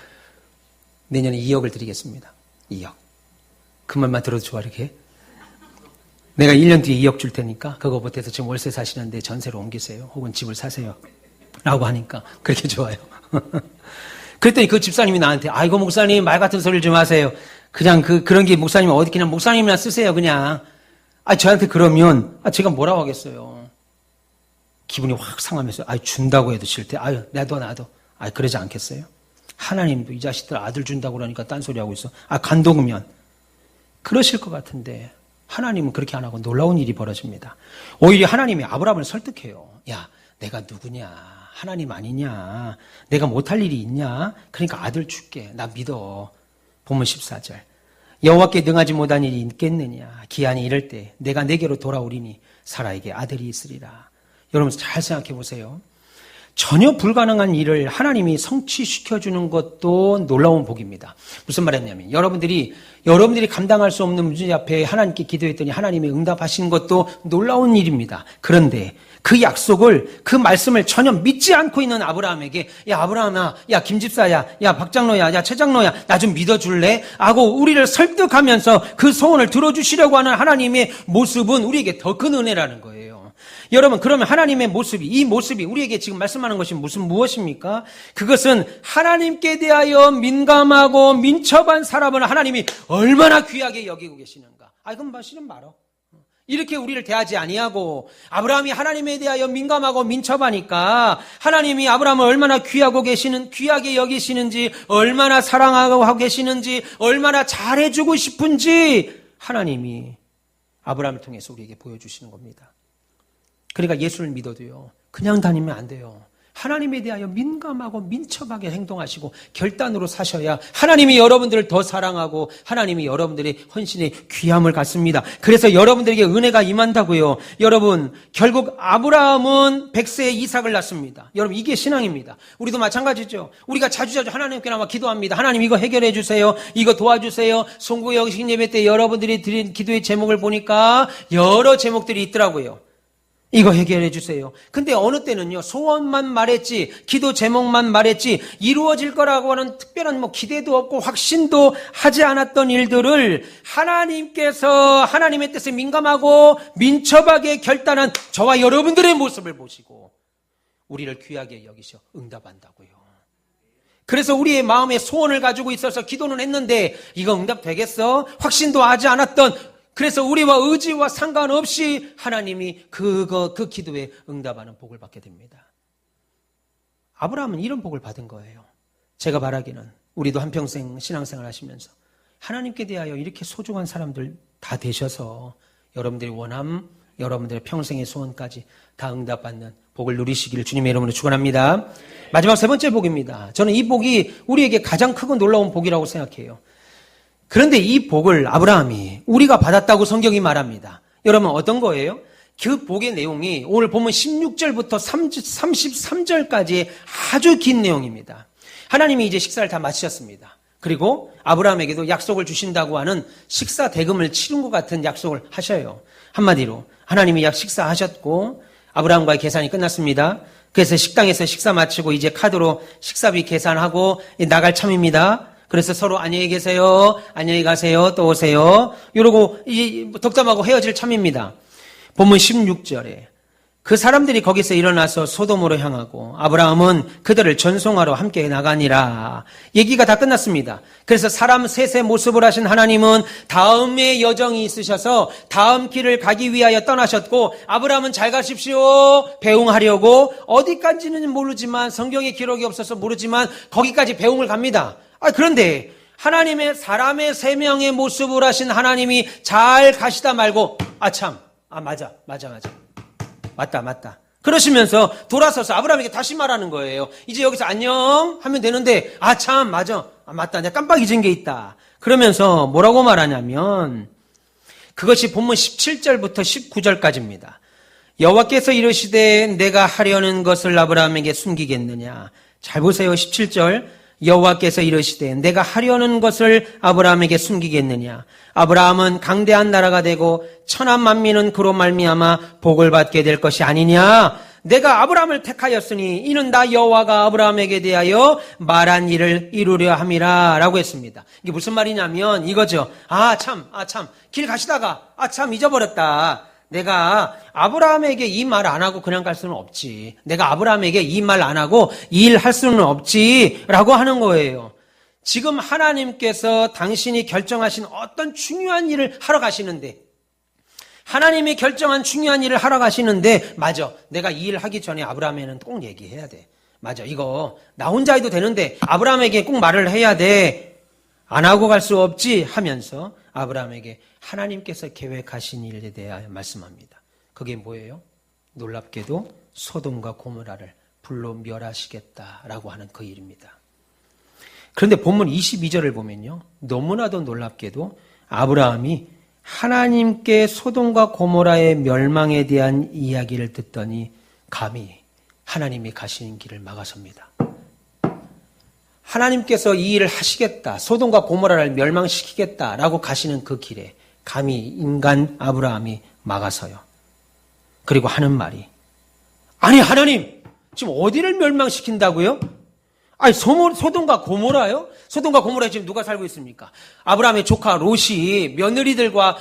내년에 2억을 드리겠습니다. 2억. 그 말만 들어도 좋아, 이렇게. 내가 1년 뒤에 2억 줄 테니까 그거 못해서 지금 월세 사시는데 전세로 옮기세요. 혹은 집을 사세요. 라고 하니까 그렇게 좋아요. 그랬더니 그 집사님이 나한테 아이고 목사님 말 같은 소리를 좀 하세요. 그냥 그런 게 목사님 어디 그냥 목사님이나 쓰세요 그냥. 저한테 그러면 제가 뭐라고 하겠어요. 기분이 확 상하면서 준다고 해도 싫대. 나도. 그러지 않겠어요? 하나님도 이 자식들 아들 준다고 그러니까 딴소리 하고 있어. 간동면 그러실 것 같은데 하나님은 그렇게 안 하고 놀라운 일이 벌어집니다. 오히려 하나님이 아브라함을 설득해요. 야, 내가 누구냐? 하나님 아니냐? 내가 못할 일이 있냐? 그러니까 아들 줄게. 나 믿어. 본문 14절. 여호와께 능하지 못한 일이 있겠느냐? 기한이 이럴 때 내가 내게로 돌아오리니 사라에게 아들이 있으리라. 여러분 잘 생각해 보세요. 전혀 불가능한 일을 하나님이 성취시켜주는 것도 놀라운 복입니다. 무슨 말이냐면 여러분들이 감당할 수 없는 문제 앞에 하나님께 기도했더니 하나님이 응답하신 것도 놀라운 일입니다. 그런데 그 약속을, 그 말씀을 전혀 믿지 않고 있는 아브라함에게 야 아브라함아, 야 김집사야, 야 박장로야, 야 최장로야 나 좀 믿어줄래? 하고 우리를 설득하면서 그 소원을 들어주시려고 하는 하나님의 모습은 우리에게 더 큰 은혜라는 거예요. 여러분, 그러면 하나님의 이 모습이 우리에게 지금 말씀하는 것이 무엇입니까? 그것은 하나님께 대하여 민감하고 민첩한 사람을 하나님이 얼마나 귀하게 여기고 계시는가. 그럼 싫으면 말어. 이렇게 우리를 대하지 아니하고 아브라함이 하나님에 대하여 민감하고 민첩하니까 하나님이 아브라함을 얼마나 귀하게 여기시는지, 얼마나 사랑하고 계시는지, 얼마나 잘해주고 싶은지 하나님이 아브라함을 통해서 우리에게 보여주시는 겁니다. 그러니까 예수를 믿어도요, 그냥 다니면 안 돼요. 하나님에 대하여 민감하고 민첩하게 행동하시고 결단으로 사셔야 하나님이 여러분들을 더 사랑하고 하나님이 여러분들의 헌신의 귀함을 갖습니다. 그래서 여러분들에게 은혜가 임한다고요. 여러분, 결국 아브라함은 100세에 이삭을 낳습니다. 여러분, 이게 신앙입니다. 우리도 마찬가지죠. 우리가 자주자주 하나님께 나와 기도합니다. 하나님 이거 해결해 주세요. 이거 도와주세요. 송구 영식 예배 때 여러분들이 드린 기도의 제목을 보니까 여러 제목들이 있더라고요. 이거 해결해 주세요. 근데 어느 때는요, 소원만 말했지, 기도 제목만 말했지, 이루어질 거라고 하는 특별한 기대도 없고 확신도 하지 않았던 일들을 하나님께서 하나님의 뜻에 민감하고 민첩하게 결단한 저와 여러분들의 모습을 보시고 우리를 귀하게 여기셔 응답한다고요. 그래서 우리의 마음에 소원을 가지고 있어서 기도는 했는데 이거 응답되겠어? 확신도 하지 않았던, 그래서 우리와 의지와 상관없이 하나님이 그 기도에 응답하는 복을 받게 됩니다. 아브라함은 이런 복을 받은 거예요. 제가 바라기는 우리도 한평생 신앙생활 하시면서 하나님께 대하여 이렇게 소중한 사람들 다 되셔서 여러분들의 원함, 여러분들의 평생의 소원까지 다 응답받는 복을 누리시기를 주님의 이름으로 축원합니다. 마지막 세 번째 복입니다. 저는 이 복이 우리에게 가장 크고 놀라운 복이라고 생각해요. 그런데 이 복을 아브라함이 우리가 받았다고 성경이 말합니다. 여러분 어떤 거예요? 그 복의 내용이 오늘 보면 16절부터 33절까지 아주 긴 내용입니다. 하나님이 이제 식사를 다 마치셨습니다. 그리고 아브라함에게도 약속을 주신다고 하는 식사 대금을 치른 것 같은 약속을 하셔요. 한마디로 하나님이 식사하셨고 아브라함과의 계산이 끝났습니다. 그래서 식당에서 식사 마치고 이제 카드로 식사비 계산하고 나갈 참입니다. 그래서 서로 안녕히 계세요, 안녕히 가세요, 또 오세요 이러고 이제 덕담하고 헤어질 참입니다. 본문 16절에 그 사람들이 거기서 일어나서 소돔으로 향하고 아브라함은 그들을 전송하러 함께 나가니라. 얘기가 다 끝났습니다. 그래서 사람 셋의 모습을 하신 하나님은 다음의 여정이 있으셔서 다음 길을 가기 위하여 떠나셨고 아브라함은 잘 가십시오 배웅하려고 어디까지는 모르지만 성경에 기록이 없어서 모르지만 거기까지 배웅을 갑니다. 그런데 하나님의 사람의 세 명의 모습을 하신 하나님이 잘 가시다 말고 맞다. 그러시면서 돌아서서 아브라함에게 다시 말하는 거예요. 이제 여기서 안녕 하면 되는데 맞다. 내가 깜빡 잊은 게 있다. 그러면서 뭐라고 말하냐면 그것이 본문 17절부터 19절까지입니다. 여호와께서 이르시되 내가 하려는 것을 아브라함에게 숨기겠느냐. 잘 보세요. 17절 여호와께서 이르시되 내가 하려는 것을 아브라함에게 숨기겠느냐. 아브라함은 강대한 나라가 되고 천한 만민은 그로 말미암아 복을 받게 될 것이 아니냐. 내가 아브라함을 택하였으니 이는 나 여호와가 아브라함에게 대하여 말한 일을 이루려 함이라 라고 했습니다. 이게 무슨 말이냐면 이거죠. 길 가시다가 잊어버렸다. 내가 아브라함에게 이 말 안 하고 그냥 갈 수는 없지. 내가 아브라함에게 이 말 안 하고 이 일 할 수는 없지 라고 하는 거예요. 지금 하나님께서 당신이 결정하신 어떤 중요한 일을 하러 가시는데 하나님이 결정한 중요한 일을 하러 가시는데 맞아. 내가 이 일 하기 전에 아브라함에는 꼭 얘기해야 돼. 맞아. 이거 나 혼자 해도 되는데 아브라함에게 꼭 말을 해야 돼. 안 하고 갈 수 없지 하면서 아브라함에게 하나님께서 계획하신 일에 대하여 말씀합니다. 그게 뭐예요? 놀랍게도 소돔과 고모라를 불로 멸하시겠다라고 하는 그 일입니다. 그런데 본문 22절을 보면요. 너무나도 놀랍게도 아브라함이 하나님께 소돔과 고모라의 멸망에 대한 이야기를 듣더니 감히 하나님이 가시는 길을 막아섭니다. 하나님께서 이 일을 하시겠다, 소돔과 고모라를 멸망시키겠다라고 가시는 그 길에 감히 인간 아브라함이 막아서요. 그리고 하는 말이 아니 하나님 지금 어디를 멸망시킨다고요? 소돔과 고모라요? 소돔과 고모라에 지금 누가 살고 있습니까? 아브라함의 조카 롯이 며느리들과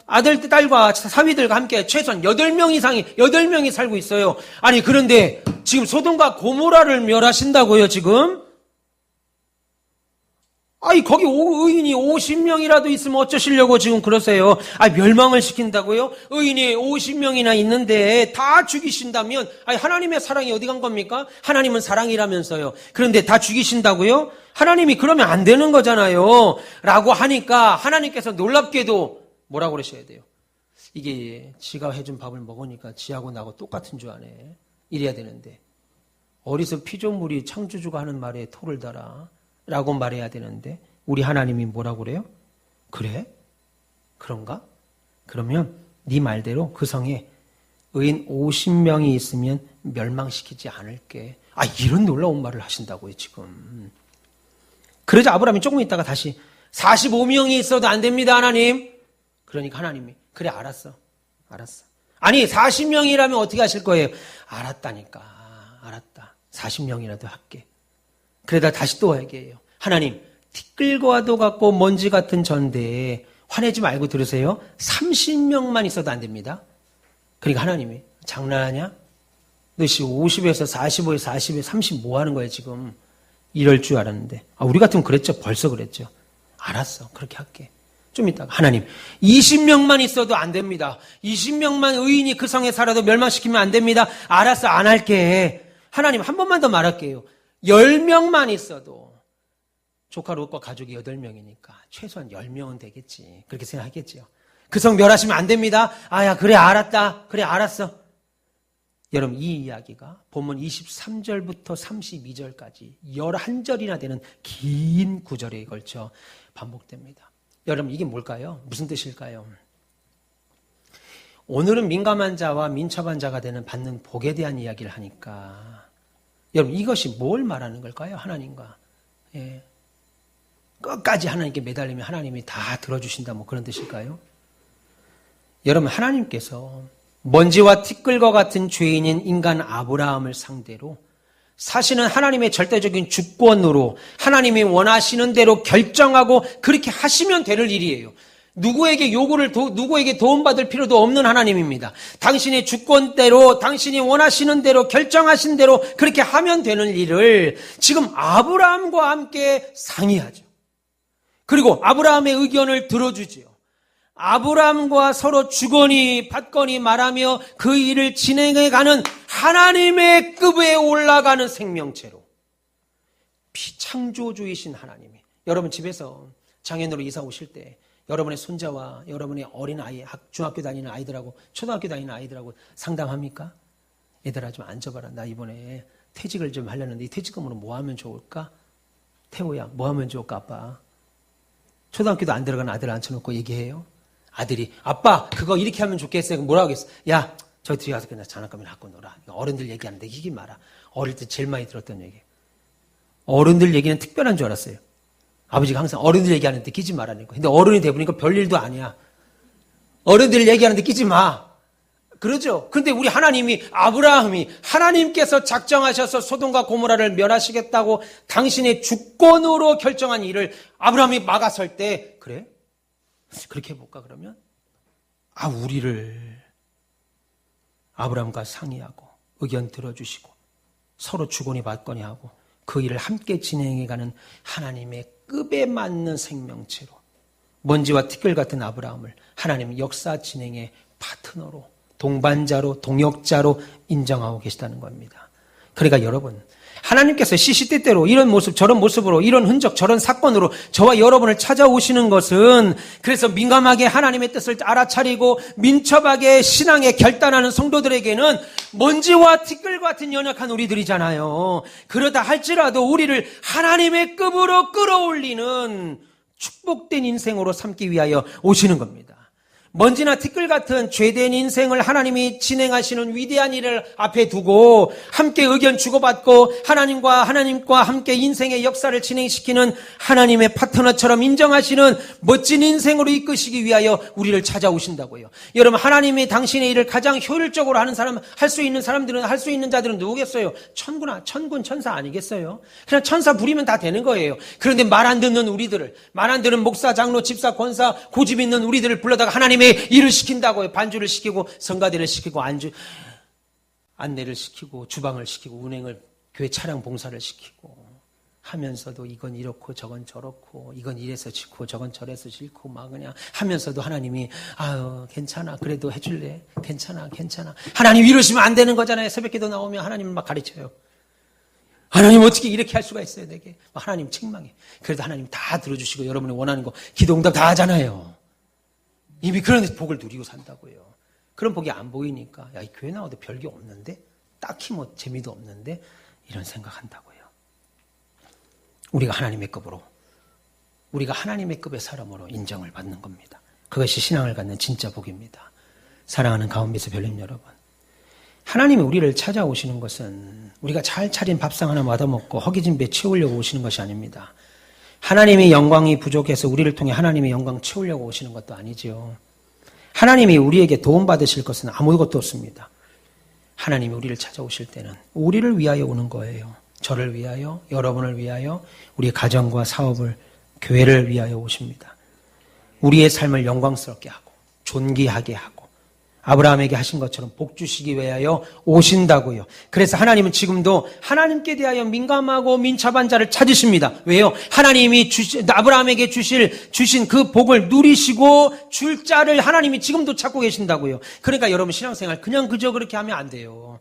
아들, 딸과 사위들과 함께 최소한 8명이 살고 있어요. 그런데 지금 소돔과 고모라를 멸하신다고요, 지금? 거기 의인이 50명이라도 있으면 어쩌시려고 지금 그러세요? 멸망을 시킨다고요? 의인이 50명이나 있는데 다 죽이신다면, 하나님의 사랑이 어디 간 겁니까? 하나님은 사랑이라면서요. 그런데 다 죽이신다고요? 하나님이 그러면 안 되는 거잖아요. 라고 하니까 하나님께서 놀랍게도 뭐라고 그러셔야 돼요? 이게 지가 해준 밥을 먹으니까 지하고 나하고 똑같은 줄 아네. 이래야 되는데. 어리석 피조물이 창조주가 하는 말에 토를 달아. 라고 말해야 되는데 우리 하나님이 뭐라고 그래요? 그래? 그런가? 그러면 네 말대로 그 성에 의인 50명이 있으면 멸망시키지 않을게. 이런 놀라운 말을 하신다고요 지금. 그러자 아브라함이 조금 있다가 다시 45명이 있어도 안 됩니다 하나님. 그러니까 하나님이 그래 알았어. 40명이라면 어떻게 하실 거예요? 알았다. 40명이라도 할게. 그러다 다시 또 얘기해요. 하나님, 티끌과도 같고 먼지 같은 전대에 화내지 말고 들으세요. 30명만 있어도 안 됩니다. 그러니까 하나님이 장난하냐? 너씨 50에서 45에서 40에 30 뭐 하는 거야 지금. 이럴 줄 알았는데. 우리 같으면 그랬죠. 벌써 그랬죠. 알았어. 그렇게 할게. 좀 이따가 하나님 20명만 있어도 안 됩니다. 20명만 의인이 그 성에 살아도 멸망시키면 안 됩니다. 알았어. 안 할게. 하나님 한 번만 더 말할게요. 10명만 있어도 조카 롯과 가족이 8명이니까 최소한 10명은 되겠지. 그렇게 생각하겠지요. 그 성 멸하시면 안 됩니다. 아야 그래 알았다. 그래 알았어. 여러분 이 이야기가 본문 23절부터 32절까지 11절이나 되는 긴 구절에 걸쳐 반복됩니다. 여러분 이게 뭘까요? 무슨 뜻일까요? 오늘은 민감한 자와 민첩한 자가 되는 받는 복에 대한 이야기를 하니까 여러분 이것이 뭘 말하는 걸까요? 하나님과 끝까지 하나님께 매달리면 하나님이 다 들어주신다 뭐 그런 뜻일까요? 여러분 하나님께서 먼지와 티끌과 같은 죄인인 인간 아브라함을 상대로 사실은 하나님의 절대적인 주권으로 하나님이 원하시는 대로 결정하고 그렇게 하시면 되는 일이에요. 누구에게 도움받을 필요도 없는 하나님입니다. 당신의 주권대로 당신이 원하시는 대로 결정하신 대로 그렇게 하면 되는 일을 지금 아브라함과 함께 상의하죠. 그리고 아브라함의 의견을 들어주지요. 아브라함과 서로 주거니 받거니 말하며 그 일을 진행해가는 하나님의 급에 올라가는 생명체로 피창조주이신 하나님이 여러분 집에서 장애인으로 이사 오실 때 여러분의 손자와 여러분의 어린아이 중학교 다니는 아이들하고 초등학교 다니는 아이들하고 상담합니까? 얘들아 좀 앉아봐라. 나 이번에 퇴직을 좀 하려는데 이 퇴직금으로 뭐 하면 좋을까? 태호야 뭐 하면 좋을까 아빠? 초등학교도 안 들어간 아들 앉혀놓고 얘기해요. 아들이 아빠 그거 이렇게 하면 좋겠어요. 그럼 뭐라고 하겠어? 야 저 뒤에 가서 그냥 장난감이나 갖고 놀아. 어른들 얘기하는데 이기 마라. 어릴 때 제일 많이 들었던 얘기. 어른들 얘기는 특별한 줄 알았어요. 아버지가 항상 어른들 얘기하는데 끼지 말라니까. 근데 어른이 돼보니까 별일도 아니야. 어른들 얘기하는데 끼지 마. 그러죠. 근데 우리 하나님이 아브라함이 하나님께서 작정하셔서 소돔과 고모라를 멸하시겠다고 당신의 주권으로 결정한 일을 아브라함이 막아설 때 그래? 그렇게 해볼까 그러면? 우리를 아브라함과 상의하고 의견 들어주시고 서로 주거니 받거니 하고 그 일을 함께 진행해가는 하나님의 급에 맞는 생명체로 먼지와 티끌 같은 아브라함을 하나님 역사 진행의 파트너로 동반자로 동역자로 인정하고 계시다는 겁니다. 그러니까 여러분 하나님께서 시시때때로 이런 모습 저런 모습으로 이런 흔적 저런 사건으로 저와 여러분을 찾아오시는 것은 그래서 민감하게 하나님의 뜻을 알아차리고 민첩하게 신앙에 결단하는 성도들에게는 먼지와 티끌 같은 연약한 우리들이잖아요. 그러다 할지라도 우리를 하나님의 급으로 끌어올리는 축복된 인생으로 삼기 위하여 오시는 겁니다. 먼지나 티끌 같은 죄된 인생을 하나님이 진행하시는 위대한 일을 앞에 두고 함께 의견 주고받고 하나님과 함께 인생의 역사를 진행시키는 하나님의 파트너처럼 인정하시는 멋진 인생으로 이끄시기 위하여 우리를 찾아오신다고요. 여러분 하나님이 당신의 일을 가장 효율적으로 하는 사람, 할 수 있는 사람들은 할 수 있는 자들은 누구겠어요? 천군 천사 아니겠어요? 그냥 천사 부리면 다 되는 거예요. 그런데 말 안 듣는 우리들을 말 안 듣는 목사, 장로, 집사, 권사, 고집 있는 우리들을 불러다가 하나님의 일을 시킨다고요. 반주를 시키고 성가대를 시키고 안내를 시키고 주방을 시키고 운행을 교회 차량 봉사를 시키고 하면서도 이건 이렇고 저건 저렇고 이건 이래서 싫고 저건 저래서 싫고 막 그냥 하면서도 하나님이 괜찮아 그래도 해줄래 괜찮아 하나님 이러시면 안 되는 거잖아요. 새벽기도 나오면 하나님을 막 가르쳐요. 하나님 어떻게 이렇게 할 수가 있어요 내게. 하나님 책망해. 그래도 하나님 다 들어주시고 여러분이 원하는 거 기도 응답 다 하잖아요. 이미 그런 복을 누리고 산다고요. 그런 복이 안 보이니까 이 교회 나와도 별게 없는데 딱히 뭐 재미도 없는데 이런 생각한다고요. 우리가 하나님의 급으로 우리가 하나님의 급의 사람으로 인정을 받는 겁니다. 그것이 신앙을 갖는 진짜 복입니다. 사랑하는 가운데서 별님 여러분, 하나님이 우리를 찾아오시는 것은 우리가 잘 차린 밥상 하나 얻어먹고 허기진 배 채우려고 오시는 것이 아닙니다. 하나님의 영광이 부족해서 우리를 통해 하나님의 영광 채우려고 오시는 것도 아니지요. 하나님이 우리에게 도움받으실 것은 아무것도 없습니다. 하나님이 우리를 찾아오실 때는 우리를 위하여 오는 거예요. 저를 위하여, 여러분을 위하여, 우리의 가정과 사업을, 교회를 위하여 오십니다. 우리의 삶을 영광스럽게 하고 존귀하게 하고 아브라함에게 하신 것처럼 복 주시기 위하여 오신다고요. 그래서 하나님은 지금도 하나님께 대하여 민감하고 민첩한 자를 찾으십니다. 왜요? 하나님이 아브라함에게 주신 그 복을 누리시고 줄 자를 하나님이 지금도 찾고 계신다고요. 그러니까 여러분 신앙생활 그냥 그저 그렇게 하면 안 돼요.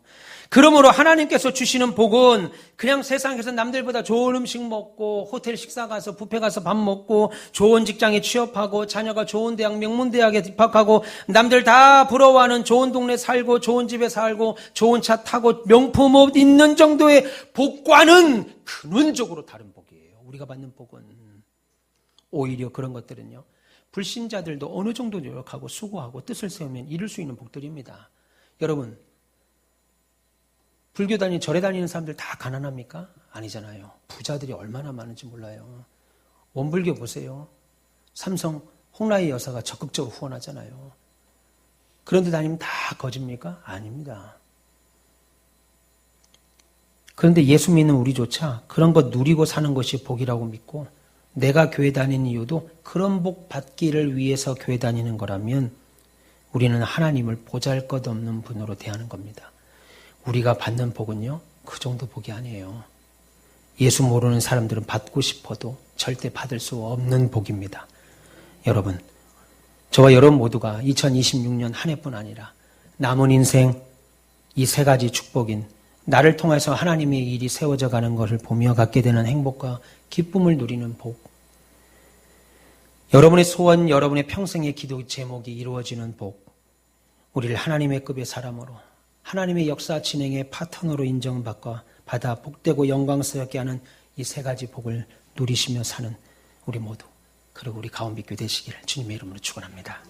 그러므로 하나님께서 주시는 복은 그냥 세상에서 남들보다 좋은 음식 먹고 호텔 식사 가서 뷔페 가서 밥 먹고 좋은 직장에 취업하고 자녀가 좋은 대학 명문대학에 입학하고 남들 다 부러워하는 좋은 동네 살고 좋은 집에 살고 좋은 차 타고 명품 옷 입는 정도의 복과는 근원적으로 다른 복이에요. 우리가 받는 복은 오히려 그런 것들은요. 불신자들도 어느 정도 노력하고 수고하고 뜻을 세우면 이룰 수 있는 복들입니다. 여러분 불교 다니는 절에 다니는 사람들 다 가난합니까? 아니잖아요. 부자들이 얼마나 많은지 몰라요. 원불교 보세요. 삼성 홍라희 여사가 적극적으로 후원하잖아요. 그런데 다니면 다 거짓입니까? 아닙니다. 그런데 예수 믿는 우리조차 그런 것 누리고 사는 것이 복이라고 믿고 내가 교회 다니는 이유도 그런 복 받기를 위해서 교회 다니는 거라면 우리는 하나님을 보잘것없는 분으로 대하는 겁니다. 우리가 받는 복은요, 그 정도 복이 아니에요. 예수 모르는 사람들은 받고 싶어도 절대 받을 수 없는 복입니다. 여러분, 저와 여러분 모두가 2026년 한 해뿐 아니라 남은 인생 이 세 가지 축복인 나를 통해서 하나님의 일이 세워져 가는 것을 보며 갖게 되는 행복과 기쁨을 누리는 복, 여러분의 소원, 여러분의 평생의 기도 제목이 이루어지는 복, 우리를 하나님의 급의 사람으로 하나님의 역사 진행의 파트너로 인정받아 복되고 영광스럽게 하는 이 세 가지 복을 누리시며 사는 우리 모두 그리고 우리 가온빛교 되시기를 주님의 이름으로 축원합니다.